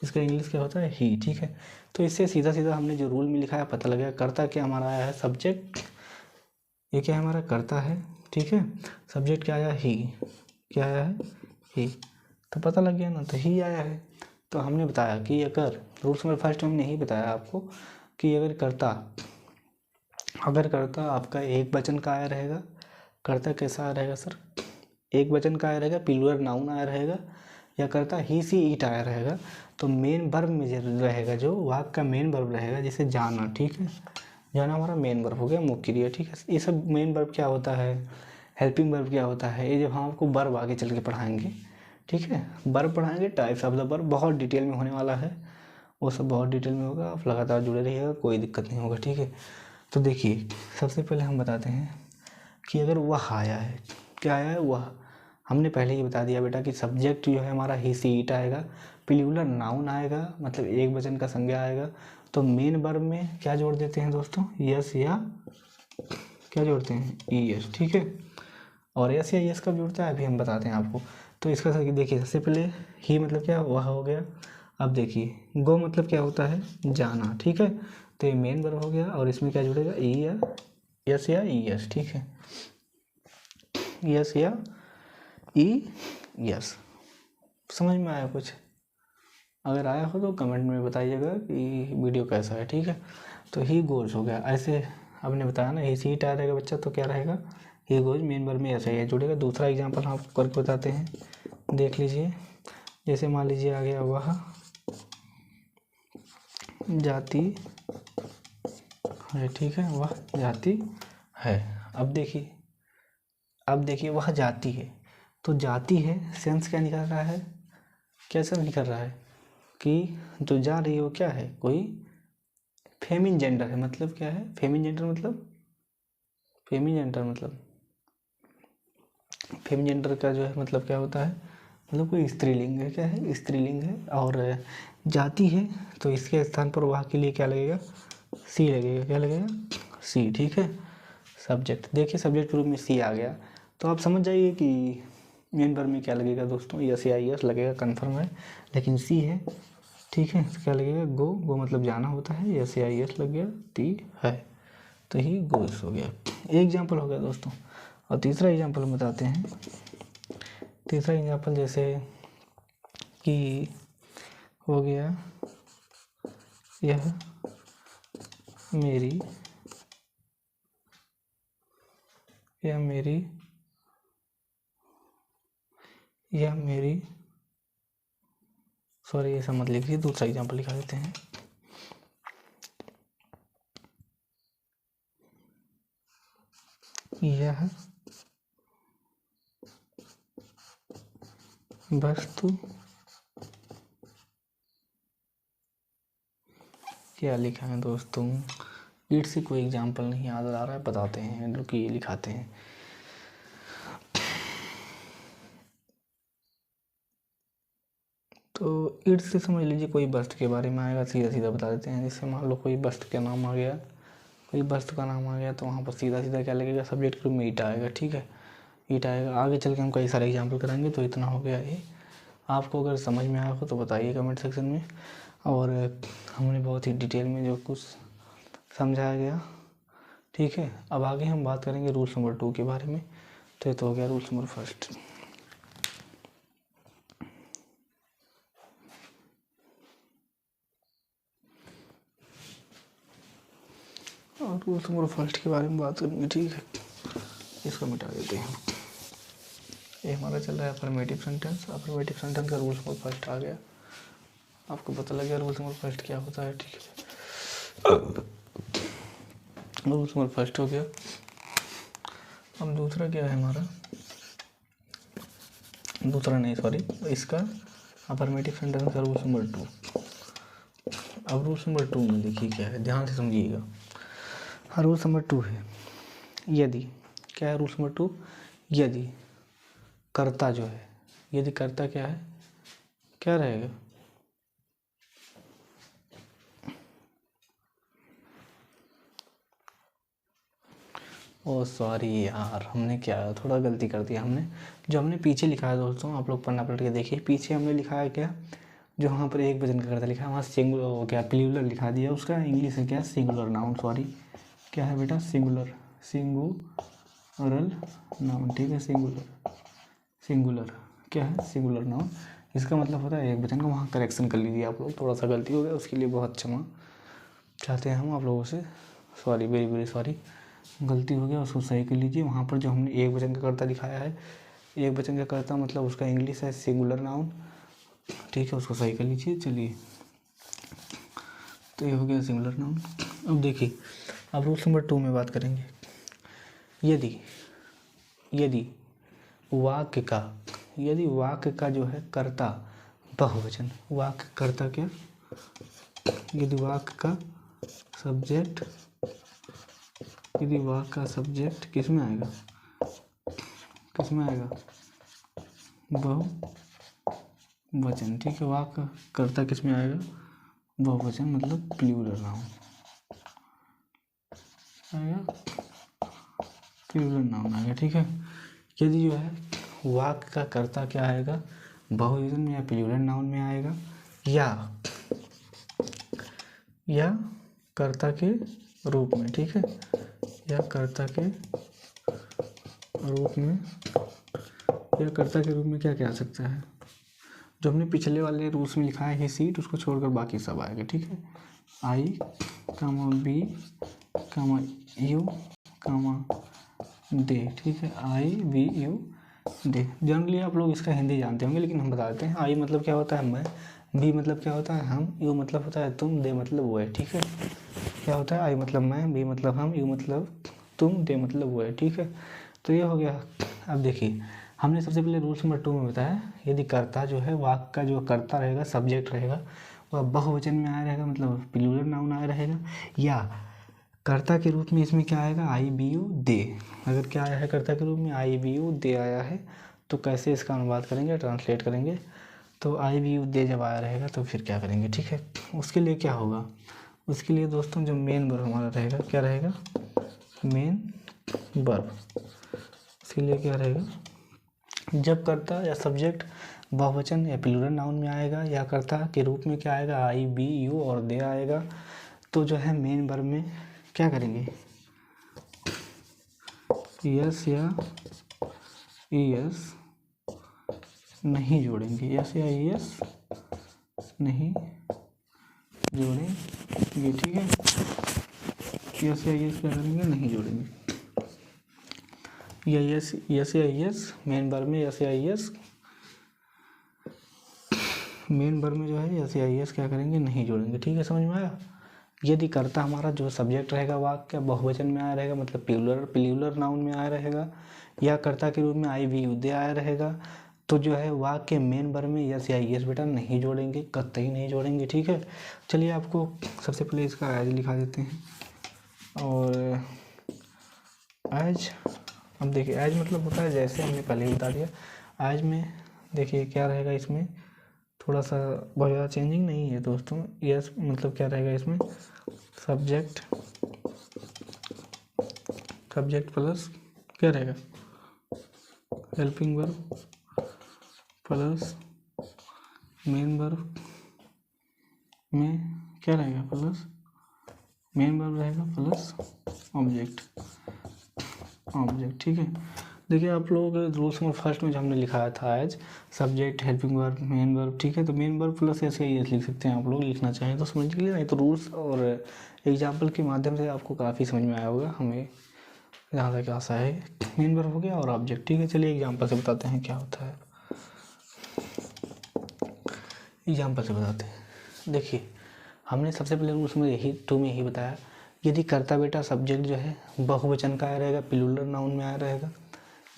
इसका इंग्लिश क्या होता है, ही। ठीक है, तो इससे सीधा सीधा हमने जो रूल में लिखा है पता लगा। कर्ता क्या हमारा आया है, सब्जेक्ट, ये क्या हमारा कर्ता है। ठीक है, सब्जेक्ट क्या आया, ही, क्या आया है, ही, तो पता लग गया ना, तो ही आया है। तो हमने बताया कि अगर रूल्स नंबर फर्स्ट में हमने यही बताया आपको कि अगर कर्ता आपका एक वचन का आया रहेगा, कर्ता कैसा आया रहेगा सर, एक वचन का आया रहेगा, प्लूरल नाउन आया रहेगा, या कर्ता ही सी इट आया रहेगा, तो मेन वर्ब में रहेगा, जो वाक्य का मेन वर्ब रहेगा, जैसे जाना। ठीक है, जाना हमारा मेन वर्ब हो गया, मुख्य क्रिया। ठीक है, ये सब मेन वर्ब क्या होता है, हेल्पिंग वर्ब क्या होता है, ये जब हम आपको वर्ब आगे चल के पढ़ाएंगे। ठीक है, वर्ब पढ़ाएंगे, टाइप्स ऑफ द वर्ब बहुत डिटेल में होने वाला है, वो सब बहुत डिटेल में होगा, आप लगातार जुड़े रहिएगा, कोई दिक्कत नहीं होगा। ठीक है, तो देखिए सबसे पहले हम बताते हैं कि अगर वह आया है, क्या आया है, वह, हमने पहले ही बता दिया बेटा कि सब्जेक्ट जो है हमारा ही सी इट आएगा, प्लूरल नाउन आएगा, मतलब एक वचन का संज्ञा आएगा, तो मेन वर्ब में क्या जोड़ देते हैं दोस्तों, यस या क्या जोड़ते हैं, ई एस। ठीक है, और यस या यस कब जुड़ता है अभी हम बताते हैं आपको। तो इसका देखिए, सबसे पहले ही मतलब क्या, वह हो गया। अब देखिए गो मतलब क्या होता है, जाना। ठीक है, तो ये मेन वर्ब हो गया, और इसमें क्या जुड़ेगा, ई या यस या ई एस। ठीक है, यस या ई यस। समझ में आया कुछ, अगर आया हो तो कमेंट में बताइएगा कि वीडियो कैसा है। ठीक है, तो ही गोज हो गया, ऐसे आपने बताया ना, ही सीट आ रहेगा बच्चा, तो क्या रहेगा, ही गोज मेन वर्ब में ऐसा ही जुड़ेगा। दूसरा एग्जांपल हम आपको करके बताते हैं, देख लीजिए। जैसे मान लीजिए आ गया, वह जाती है। ठीक है, वह जाती है। अब देखिए वह जाती है, तो जाती है सेंस क्या निकल रहा है, कैसा निकल रहा है कि जो जा रही है वो क्या है, कोई फेमिन जेंडर है। मतलब क्या है, फेमिन जेंडर मतलब, फेमिन जेंडर का जो है मतलब क्या होता है, मतलब कोई स्त्रीलिंग है, क्या है, स्त्रीलिंग है। और जाती है, तो इसके स्थान पर वह के लिए क्या लगेगा, सी लगेगा, क्या लगेगा, सी। ठीक है, सब्जेक्ट, देखिए सब्जेक्ट के रूप में सी आ गया, तो आप समझ जाइए कि मेन वर्ब में क्या लगेगा दोस्तों, यस या यस लगेगा, कन्फर्म है, लेकिन सी है। ठीक है, तो क्या लगेगा, गो मतलब जाना होता है, यस या यस लग गया, ती है, तो ही गोस हो गया। एक एग्जाम्पल हो गया दोस्तों। और तीसरा एग्जाम्पल हम बताते हैं। तीसरा एग्जाम्पल जैसे कि हो गया, यह मेरी सॉरी ऐसा मत लिखिए, दूसरा एग्जाम्पल लिखा देते हैं। यह वस्तु, क्या लिखा है दोस्तों, ईट से कोई एग्जाम्पल नहीं याद आ रहा है, बताते हैं, जो कि ये लिखाते हैं। तो ईट से समझ लीजिए कोई वस्तु के बारे में आएगा, सीधा सीधा बता देते हैं। जैसे मान लो कोई वस्तु का नाम आ गया, तो वहाँ पर सीधा सीधा क्या लगेगा, सब्जेक्ट के रूप में ईट आएगा। ठीक है, ईट आएगा। आगे चल के हम कई सारे एग्जाम्पल करेंगे, तो इतना हो गया ये। आपको अगर समझ में आया हो तो बताइए कमेंट सेक्शन में। और हमने बहुत ही डिटेल में जो कुछ समझाया गया। ठीक है, अब आगे हम बात करेंगे रूल्स नंबर 2 के बारे में। तो ये तो हो गया रूल्स नंबर 1। और रूल्स नंबर 1 के बारे में बात करेंगे। ठीक है, इसको मिटा देते हैं। ये हमारा चल रहा है अफर्मेटिव सेंटेंस। अफर्मेटिव सेंटेंस का रूल्स नंबर 1 आ गया, आपको पता लग गया रूल्स नंबर 1 क्या होता है। ठीक है, रूल्स नंबर 1 हो गया। अब दूसरा क्या है हमारा, दूसरा नहीं, सॉरी, इसका अफर्मेटिव सेंटेंस का रूल्स नंबर 2। अब रूल्स नंबर 2 में देखिए क्या है, ध्यान से समझिएगा। हाँ, रूल्स नंबर 2 है यदि, क्या है रूल्स नंबर 2, यदि कर्ता जो है, यदि कर्ता क्या है, क्या रहेगा, ओ सॉरी यार, हमने क्या थोड़ा गलती कर दिया हमने। जो हमने पीछे लिखा है दोस्तों, आप लोग पढ़ना पलट के देखिए, पीछे हमने लिखा है क्या, जो वहाँ पर एक वचन का कर्ता लिखा है वहाँ सिंगुलर हो क्या, प्लूरल लिखा दिया, उसका इंग्लिश है क्या, सिंगुलर नाउन, सॉरी क्या है बेटा, सिंगुलर, सिंगुलर नाउन, ठीक है, सिंगुलर क्या है, सिंगुलर नाउन। इसका मतलब होता है एक वचन का, वहाँ करेक्शन कर लीजिए आप लोग, थोड़ा सा गलती हो गया, उसके लिए बहुत क्षमा चाहते हैं हम आप लोगों से, सॉरी, वेरी वेरी सॉरी, गलती हो गया, उसको सही कर लीजिए। वहाँ पर जो हमने एक वचन का कर्ता दिखाया है, एक वचन का कर्ता मतलब उसका इंग्लिश है सिंगुलर नाउन, ठीक है, उसको सही कर लीजिए। चलिए, तो ये हो गया सिंगुलर नाउन। अब देखिए, अब रूल्स नंबर 2 में बात करेंगे। यदि वाक्य का जो है कर्ता बहुवचन, वाक्य कर्ता क्या, यदि वाक्य का सब्जेक्ट, यदि वाक्य का सब्जेक्ट किस में आएगा, बहुवचन, ठीक है, वाक्य कर्ता किस में आएगा, बहुवचन, मतलब प्लूरल नाउन आएगा, प्लूरल नाउन आएगा, ठीक है। यदि जो है वाक्य का कर्ता क्या आएगा, बहुवचन में या प्लूरल नाउन में आएगा, या कर्ता के रूप में, ठीक है, या कर्ता के रूप में, क्या क्या आ सकता है, जो हमने पिछले वाले रूल्स में लिखा है ही सीट, उसको छोड़कर बाकी सब आएगा, ठीक है, आई कामा बी कामा यू कामा दे, ठीक है, आई बी यू दे। जनरली आप लोग इसका हिंदी जानते होंगे, लेकिन हम बता देते हैं। आई मतलब क्या होता है, मैं, बी मतलब क्या होता है, हम, यू मतलब होता है तुम, दे मतलब वो है, ठीक है। क्या होता है, आई मतलब मैं, बी मतलब हम, यू मतलब तुम, दे मतलब वो है, ठीक है। तो ये हो गया। अब देखिए, हमने सबसे पहले रूल्स नंबर 2 में बताया, यदि कर्ता जो है, वाक्य का जो कर्ता रहेगा, सब्जेक्ट रहेगा, वह बहुवचन में आया रहेगा, मतलब प्लूरल नाउन आया रहेगा, या कर्ता के रूप में इसमें क्या आएगा, आई बी यू दे। अगर क्या आया है कर्ता के रूप में, आई बी यू दे आया है, तो कैसे इसका अनुवाद करेंगे, ट्रांसलेट करेंगे। तो आई बी यू दे जब आया रहेगा तो फिर क्या करेंगे, ठीक है। उसके लिए क्या होगा, उसके लिए दोस्तों जो मेन वर्ब हमारा रहेगा, क्या रहेगा, मेन वर्ब। उसके लिए क्या रहेगा, जब कर्ता या सब्जेक्ट बहुवचन या प्लूरल नाउन में आएगा, या कर्ता के रूप में क्या आएगा, आई बी यू और दे आएगा, तो जो है मेन वर्ब में क्या करेंगे, यस या ईएस नहीं जोड़ेंगे, यस या ईएस नहीं जोड़ेंगे, ठीक है। यस या ईएस क्या करेंगे, नहीं जोड़ेंगे, या यस या ईएस मेन वर्ब में, यस या ईएस मेन वर्ब में जो है यस या ईएस क्या करेंगे, नहीं जोड़ेंगे, ठीक है, समझ में आया। यदि कर्ता हमारा जो सब्जेक्ट रहेगा वाक्य बहुवचन में आया रहेगा, मतलब प्लूरल नाउन में आया रहेगा, या कर्ता के रूप में आई बी यू दे आया रहेगा, तो जो है वाक्य मेन वर्ब में यस या ईएस बेटा नहीं जोड़ेंगे, कतई नहीं जोड़ेंगे, ठीक है। चलिए, आपको सबसे पहले इसका एज लिखा देते हैं। और एज, अब देखिए, एज मतलब होता है जैसे, हमने पहले ही बता दिया। एज में देखिए क्या रहेगा, इसमें थोड़ा सा बहुत ज़्यादा चेंजिंग नहीं है दोस्तों। यस मतलब क्या रहेगा इसमें, सब्जेक्ट प्लस क्या रहेगा, helping verb plus main verb में क्या रहेगा, प्लस मेन वर्ब रहेगा प्लस ऑब्जेक्ट, ठीक है। देखिए, आप लोग रूल्स में फर्स्ट में जो हमने लिखाया था as, subject, helping verb, main verb, ठीक है, तो मेन वर्ब प्लस ऐसे ही लिख सकते हैं आप लोग, लिखना चाहें तो समझ लीजिए, नहीं तो रूल्स और एग्जाम्पल के माध्यम से आपको काफ़ी समझ में आया होगा, हमें जहाँ तक आशा है। मेन वर्ब हो गया और ऑब्जेक्ट, ठीक है। चलिए एग्जाम्पल से बताते हैं क्या होता है, एग्जाम्पल से बताते हैं। देखिए, हमने सबसे पहले रूल्स में यही 2 में यही बताया, यदि कर्ता बेटा सब्जेक्ट जो है बहुवचन का आया रहेगा, प्लूरल नाउन में आया रहेगा,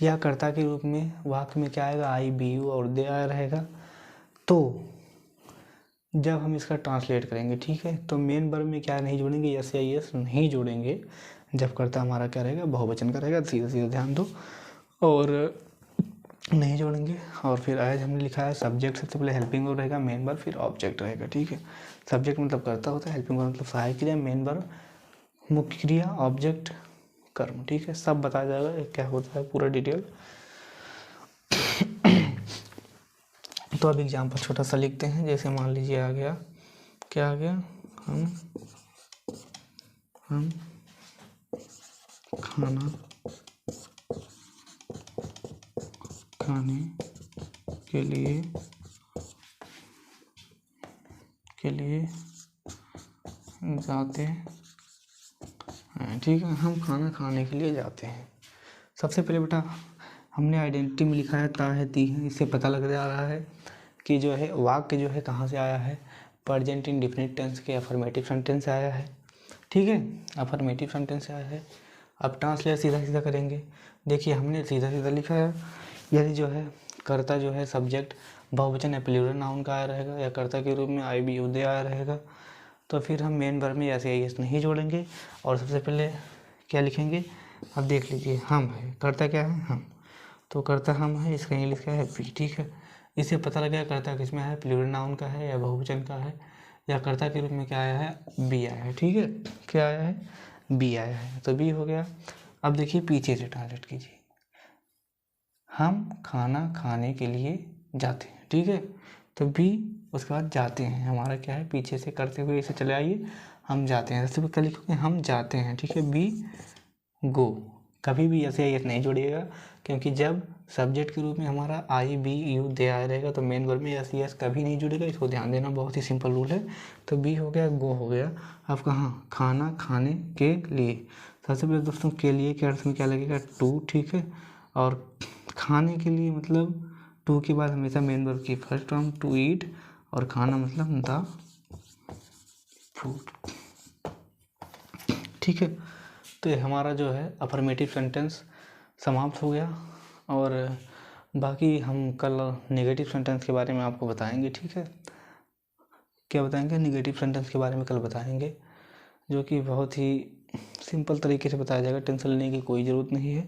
या कर्ता के रूप में वाक्य में क्या आएगा, आई बी यू और दे आया रहेगा। तो जब हम इसका ट्रांसलेट करेंगे, ठीक है, तो मेन वर्ब में क्या नहीं जोड़ेंगे, एस या एस नहीं जोड़ेंगे जब कर्ता हमारा क्या रहेगा, बहुवचन का रहेगा। सीधा सीधा ध्यान दो, और नहीं जोड़ेंगे। और फिर आज हमने लिखा है सब्जेक्ट, सबसे पहले हेल्पिंग वर्ब रहेगा, मेन वर्ब, फिर ऑब्जेक्ट रहेगा, ठीक है। सब्जेक्ट मतलब कर्ता होता है, हेल्पिंग वर्ब मतलब सहायक क्रिया, मेन वर्ब मुख्य क्रिया, ऑब्जेक्ट कर्म, ठीक है। सब बताया जाएगा क्या होता है पूरा डिटेल। तो अब एग्जाम्पल छोटा सा लिखते हैं। जैसे मान लीजिए आ गया, क्या आ गया, हम खाना खाने के लिए जाते हैं, ठीक है। हम खाना खाने के लिए जाते हैं। सबसे पहले बेटा हमने आइडेंटिटी में लिखा है ता है ती है। इससे पता लग रहा है कि जो है वाक्य जो है कहाँ से आया है, प्रेजेंट इंडेफिनिट टेंस के अफर्मेटिव सेंटेंस से आया है, ठीक है, अफर्मेटिव सेंटेंस से आया है। अब ट्रांसलेट सीधा सीधा करेंगे। देखिए हमने सीधा सीधा लिखा है, यदि जो है कर्ता जो है सब्जेक्ट बहुवचन या प्लूरल नाउन का आया रहेगा, या कर्ता के रूप में आई बी यू दे आया रहेगा, तो फिर हम मेन वर्ब में ऐसे एस नहीं जोड़ेंगे, और सबसे पहले क्या लिखेंगे, अब देख लीजिए, हम है, कर्ता क्या है, हम, तो कर्ता हम है, इसका इंग्लिश क्या है, वी, ठीक है। इससे पता लगा कर्ता किसमें है, प्लूरल नाउन का है या बहुवचन का है, या कर्ता के रूप में क्या आया है, बी आया है, ठीक है। क्या आया है, बी आया है, तो बी हो गया। अब देखिए पीछे से ट्रांसलेट कीजिए, हम खाना खाने के लिए जाते हैं, ठीक है, तो बी, उसके बाद जाते हैं, हमारा क्या है, पीछे से करते हुए इसे चले आइए, हम जाते हैं। सबसे पहले क्या लिखोगे, हम जाते हैं, ठीक है, बी गो। कभी भी ऐसे एस नहीं जोड़िएगा, क्योंकि जब सब्जेक्ट के रूप में हमारा आई बी यू दे आया रहेगा तो मेन वर्ब में एस एस कभी नहीं जुड़ेगा, इसको ध्यान देना, बहुत ही सिंपल रूल है। तो बी हो गया, गो हो गया। अब कहाँ, खाना खाने के लिए, सबसे पहले दोस्तों के लिए के अर्थ में क्या लगेगा, टू, ठीक है। और खाने के लिए मतलब टू के बाद हमेशा मेन वर्ब की फर्स्ट फॉर्म टू ईट, और खाना मतलब द फूड, ठीक है। तो ये हमारा जो है अफर्मेटिव सेंटेंस समाप्त हो गया, और बाकी हम कल नेगेटिव सेंटेंस के बारे में आपको बताएंगे, ठीक है। क्या बताएंगे, नेगेटिव सेंटेंस के बारे में कल बताएंगे, जो कि बहुत ही सिंपल तरीके से बताया जाएगा, टेंशन लेने की कोई ज़रूरत नहीं है।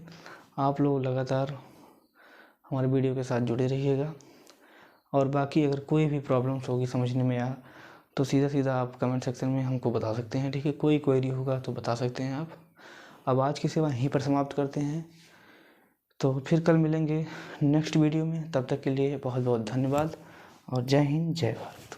आप लोग लगातार हमारे वीडियो के साथ जुड़े रहिएगा, और बाकी अगर कोई भी प्रॉब्लम्स होगी समझने में या, तो सीधा सीधा आप कमेंट सेक्शन में हमको बता सकते हैं, ठीक है। कोई क्वेरी होगा तो बता सकते हैं आप। अब आज की सेवा यहीं पर समाप्त करते हैं, तो फिर कल मिलेंगे नेक्स्ट वीडियो में। तब तक के लिए बहुत बहुत धन्यवाद, और जय हिंद, जय भारत।